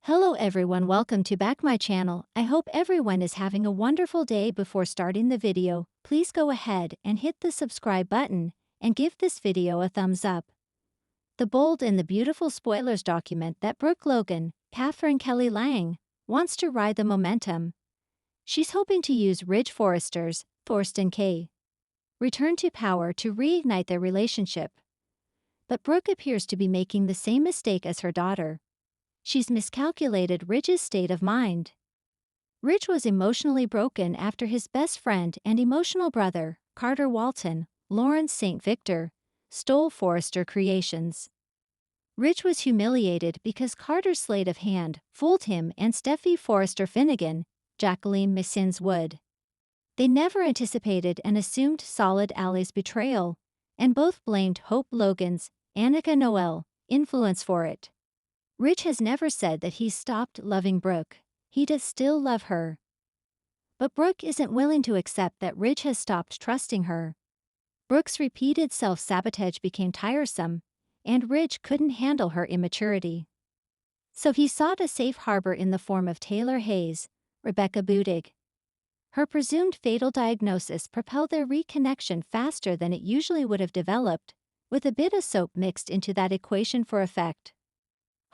Hello everyone, welcome to back my channel. I hope everyone is having a wonderful day. Before starting the video, please go ahead and hit the subscribe button and give this video a thumbs up. The bold and the beautiful spoilers document that Brooke Logan, Catherine Kelly Lang, wants to ride the momentum. She's hoping to use Ridge Forrester's Thorsten K. return to power to reignite their relationship. But Brooke appears to be making the same mistake as her daughter. She's miscalculated Ridge's state of mind. Ridge was emotionally broken after his best friend and emotional brother, Carter Walton, Lawrence St. Victor, stole Forrester creations. Ridge was humiliated because Carter's sleight of hand fooled him and Steffi Forrester Finnegan, Jacqueline Missins Wood. They never anticipated and assumed Solid Alley's betrayal, and both blamed Hope Logan's, Annika Noel, influence for it. Ridge has never said that he's stopped loving Brooke. He does still love her. But Brooke isn't willing to accept that Ridge has stopped trusting her. Brooke's repeated self-sabotage became tiresome, and Ridge couldn't handle her immaturity. So he sought a safe harbor in the form of Taylor Hayes, Rebecca Budig. Her presumed fatal diagnosis propelled their reconnection faster than it usually would have developed, with a bit of soap mixed into that equation for effect.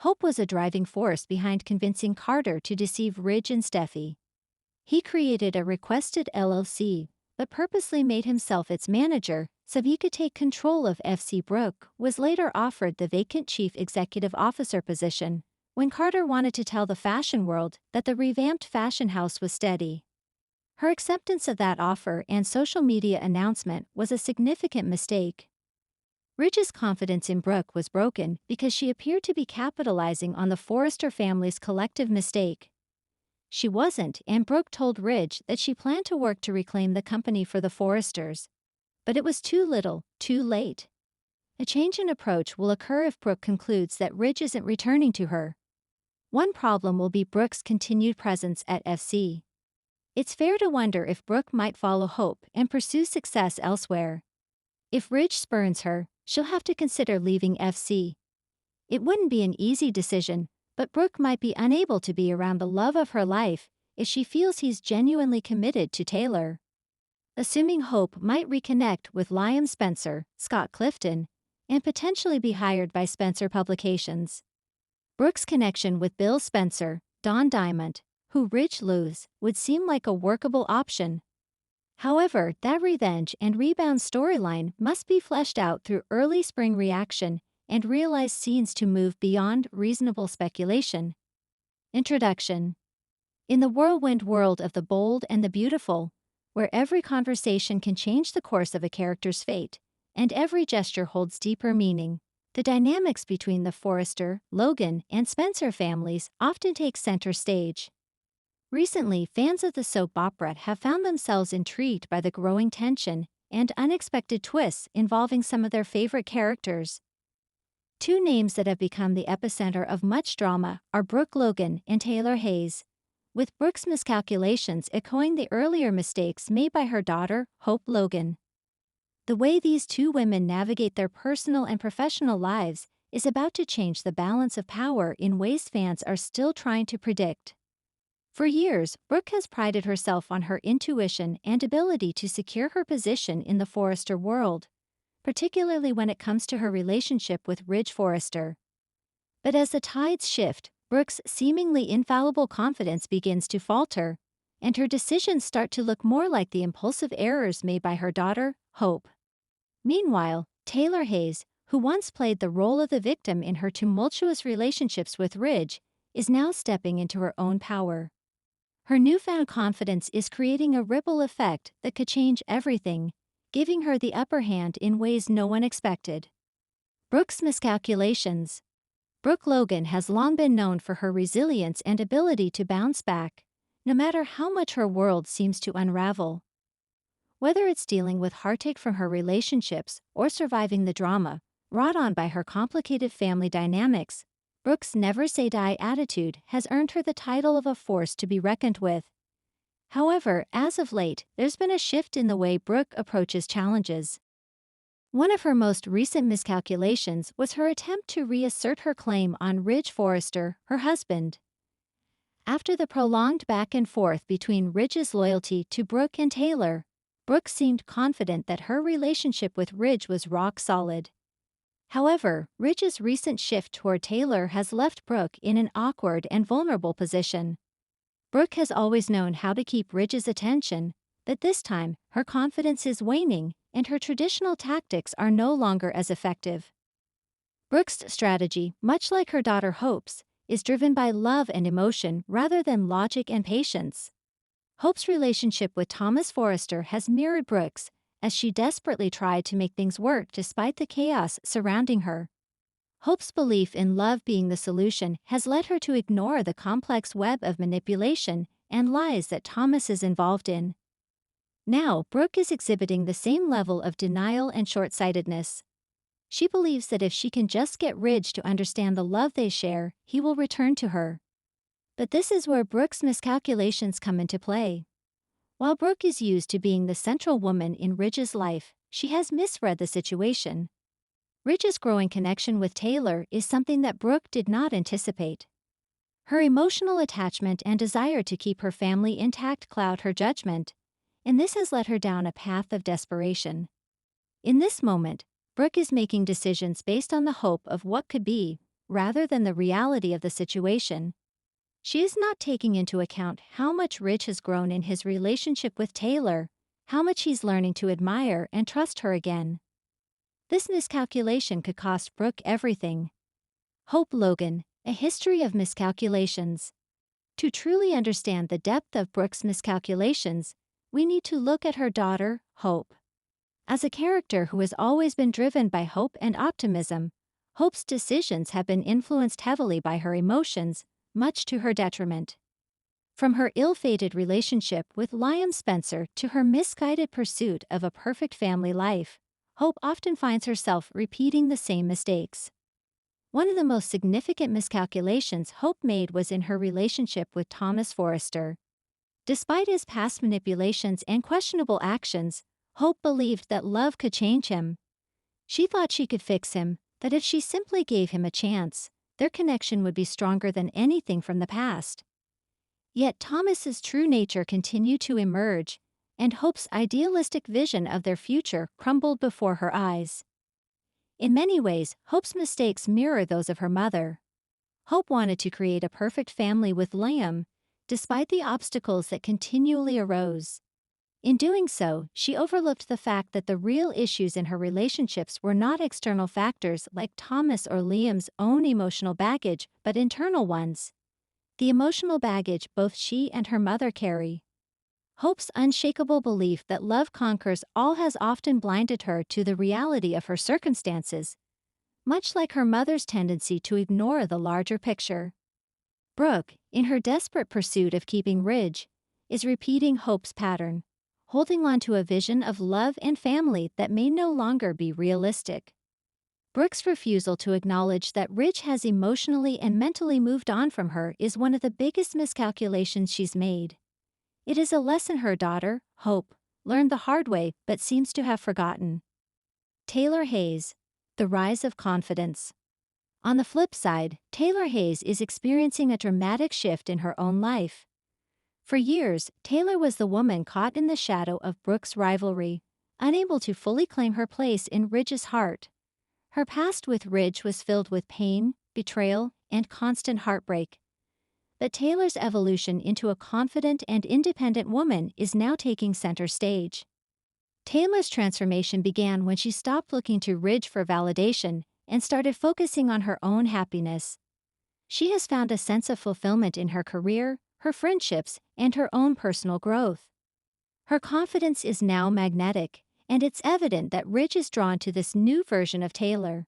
Hope was a driving force behind convincing Carter to deceive Ridge and Steffi. He created a requested LLC, but purposely made himself its manager so he could take control of FC. Brooke was later offered the vacant chief executive officer position when Carter wanted to tell the fashion world that the revamped fashion house was steady. Her acceptance of that offer and social media announcement was a significant mistake. Ridge's confidence in Brooke was broken because she appeared to be capitalizing on the Forrester family's collective mistake. She wasn't, and Brooke told Ridge that she planned to work to reclaim the company for the Forresters. But it was too little, too late. A change in approach will occur if Brooke concludes that Ridge isn't returning to her. One problem will be Brooke's continued presence at FC. It's fair to wonder if Brooke might follow Hope and pursue success elsewhere. If Ridge spurns her, she'll have to consider leaving FC. It wouldn't be an easy decision, but Brooke might be unable to be around the love of her life if she feels he's genuinely committed to Taylor. Assuming Hope might reconnect with Liam Spencer, Scott Clifton, and potentially be hired by Spencer Publications. Brooke's connection with Bill Spencer, Don Diamond, who Ridge loathes, would seem like a workable option. However, that revenge and rebound storyline must be fleshed out through early spring reaction and realized scenes to move beyond reasonable speculation. Introduction. In the whirlwind world of the bold and the beautiful, where every conversation can change the course of a character's fate, and every gesture holds deeper meaning, the dynamics between the Forrester, Logan, and Spencer families often take center stage. Recently, fans of the soap opera have found themselves intrigued by the growing tension and unexpected twists involving some of their favorite characters. Two names that have become the epicenter of much drama are Brooke Logan and Taylor Hayes, with Brooke's miscalculations echoing the earlier mistakes made by her daughter, Hope Logan. The way these two women navigate their personal and professional lives is about to change the balance of power in ways fans are still trying to predict. For years, Brooke has prided herself on her intuition and ability to secure her position in the Forrester world, particularly when it comes to her relationship with Ridge Forrester. But as the tides shift, Brooke's seemingly infallible confidence begins to falter, and her decisions start to look more like the impulsive errors made by her daughter, Hope. Meanwhile, Taylor Hayes, who once played the role of the victim in her tumultuous relationships with Ridge, is now stepping into her own power. Her newfound confidence is creating a ripple effect that could change everything, giving her the upper hand in ways no one expected. Brooke's miscalculations. Brooke Logan has long been known for her resilience and ability to bounce back, no matter how much her world seems to unravel. Whether it's dealing with heartache from her relationships or surviving the drama wrought on by her complicated family dynamics, Brooke's never-say-die attitude has earned her the title of a force to be reckoned with. However, as of late, there's been a shift in the way Brooke approaches challenges. One of her most recent miscalculations was her attempt to reassert her claim on Ridge Forrester, her husband, After the prolonged back and forth between Ridge's loyalty to Brooke and Taylor, Brooke seemed confident that her relationship with Ridge was rock solid. However, Ridge's recent shift toward Taylor has left Brooke in an awkward and vulnerable position. Brooke has always known how to keep Ridge's attention, but this time, her confidence is waning, and her traditional tactics are no longer as effective. Brooke's strategy, much like her daughter Hope's, is driven by love and emotion rather than logic and patience. Hope's relationship with Thomas Forrester has mirrored Brooke's, as she desperately tried to make things work despite the chaos surrounding her. Hope's belief in love being the solution has led her to ignore the complex web of manipulation and lies that Thomas is involved in. Now, Brooke is exhibiting the same level of denial and short-sightedness. She believes that if she can just get Ridge to understand the love they share, he will return to her. But this is where Brooke's miscalculations come into play. While Brooke is used to being the central woman in Ridge's life, she has misread the situation. Ridge's growing connection with Taylor is something that Brooke did not anticipate. Her emotional attachment and desire to keep her family intact cloud her judgment, and this has led her down a path of desperation. In this moment, Brooke is making decisions based on the hope of what could be, rather than the reality of the situation. She is not taking into account how much Ridge has grown in his relationship with Taylor, how much he's learning to admire and trust her again. This miscalculation could cost Brooke everything. Hope Logan, A History of Miscalculations. To truly understand the depth of Brooke's miscalculations, we need to look at her daughter, Hope. As a character who has always been driven by hope and optimism, Hope's decisions have been influenced heavily by her emotions, much to her detriment. From her ill-fated relationship with Liam Spencer to her misguided pursuit of a perfect family life, Hope often finds herself repeating the same mistakes. One of the most significant miscalculations Hope made was in her relationship with Thomas Forrester. Despite his past manipulations and questionable actions, Hope believed that love could change him. She thought she could fix him, that if she simply gave him a chance, their connection would be stronger than anything from the past. Yet Thomas's true nature continued to emerge, and Hope's idealistic vision of their future crumbled before her eyes. In many ways, Hope's mistakes mirror those of her mother. Hope wanted to create a perfect family with Liam, despite the obstacles that continually arose. In doing so, she overlooked the fact that the real issues in her relationships were not external factors like Thomas or Liam's own emotional baggage, but internal ones. The emotional baggage both she and her mother carry. Hope's unshakable belief that love conquers all has often blinded her to the reality of her circumstances, much like her mother's tendency to ignore the larger picture. Brooke, in her desperate pursuit of keeping Ridge, is repeating Hope's pattern, holding on to a vision of love and family that may no longer be realistic. Brooke's refusal to acknowledge that Ridge has emotionally and mentally moved on from her is one of the biggest miscalculations she's made. It is a lesson her daughter, Hope, learned the hard way but seems to have forgotten. Taylor Hayes, The Rise of Confidence. On the flip side, Taylor Hayes is experiencing a dramatic shift in her own life. For years, Taylor was the woman caught in the shadow of Brooke's rivalry, unable to fully claim her place in Ridge's heart. Her past with Ridge was filled with pain, betrayal, and constant heartbreak. But Taylor's evolution into a confident and independent woman is now taking center stage. Taylor's transformation began when she stopped looking to Ridge for validation and started focusing on her own happiness. She has found a sense of fulfillment in her career, her friendships, and her own personal growth. Her confidence is now magnetic, and it's evident that Ridge is drawn to this new version of Taylor.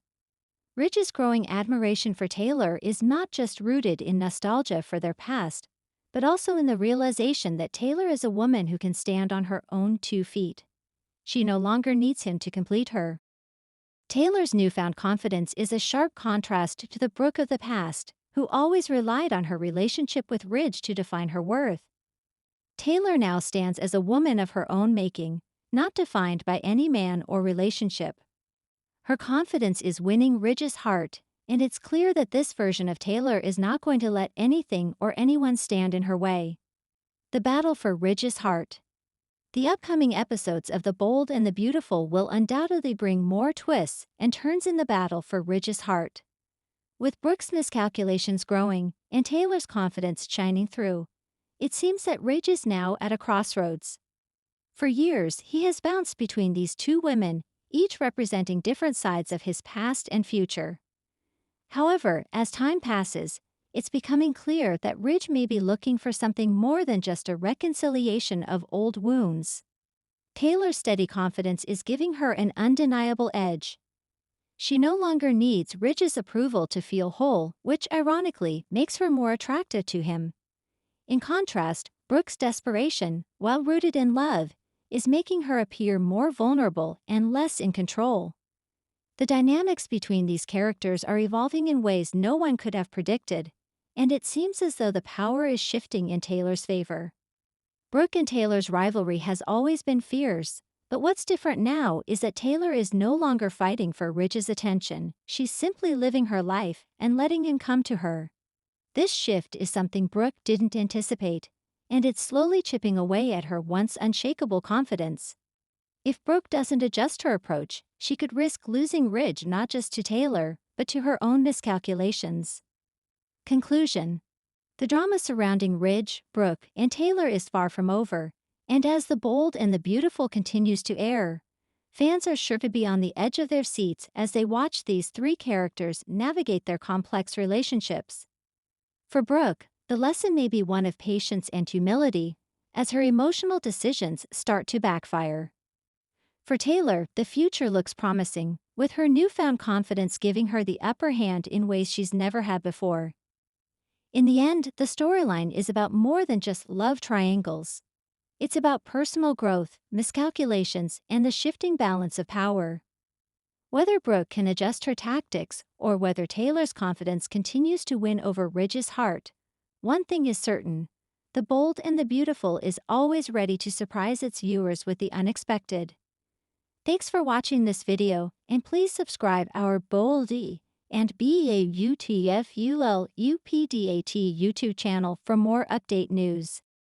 Ridge's growing admiration for Taylor is not just rooted in nostalgia for their past, but also in the realization that Taylor is a woman who can stand on her own 2 feet. She no longer needs him to complete her. Taylor's newfound confidence is a sharp contrast to the Brooke of the past, who always relied on her relationship with Ridge to define her worth. Taylor now stands as a woman of her own making, not defined by any man or relationship. Her confidence is winning Ridge's heart, and it's clear that this version of Taylor is not going to let anything or anyone stand in her way. The battle for Ridge's heart. The upcoming episodes of The Bold and the Beautiful will undoubtedly bring more twists and turns in the battle for Ridge's heart. With Brooke's miscalculations growing and Taylor's confidence shining through, it seems that Ridge is now at a crossroads. For years, he has bounced between these two women, each representing different sides of his past and future. However, as time passes, it's becoming clear that Ridge may be looking for something more than just a reconciliation of old wounds. Taylor's steady confidence is giving her an undeniable edge. She no longer needs Ridge's approval to feel whole, which ironically makes her more attractive to him. In contrast, Brooke's desperation, while rooted in love, is making her appear more vulnerable and less in control. The dynamics between these characters are evolving in ways no one could have predicted, and it seems as though the power is shifting in Taylor's favor. Brooke and Taylor's rivalry has always been fierce, but what's different now is that Taylor is no longer fighting for Ridge's attention, she's simply living her life and letting him come to her. This shift is something Brooke didn't anticipate, and it's slowly chipping away at her once unshakable confidence. If Brooke doesn't adjust her approach, she could risk losing Ridge not just to Taylor, but to her own miscalculations. Conclusion. The drama surrounding Ridge, Brooke, and Taylor is far from over, and as The Bold and the Beautiful continues to air, fans are sure to be on the edge of their seats as they watch these three characters navigate their complex relationships. For Brooke, the lesson may be one of patience and humility, as her emotional decisions start to backfire. For Taylor, the future looks promising, with her newfound confidence giving her the upper hand in ways she's never had before. In the end, the storyline is about more than just love triangles. It's about personal growth, miscalculations, and the shifting balance of power. Whether Brooke can adjust her tactics or whether Taylor's confidence continues to win over Ridge's heart, one thing is certain: The Bold and the Beautiful is always ready to surprise its viewers with the unexpected. Thanks for watching this video, and please subscribe our Boldy and BAUTFULUPDAT YouTube channel for more update news.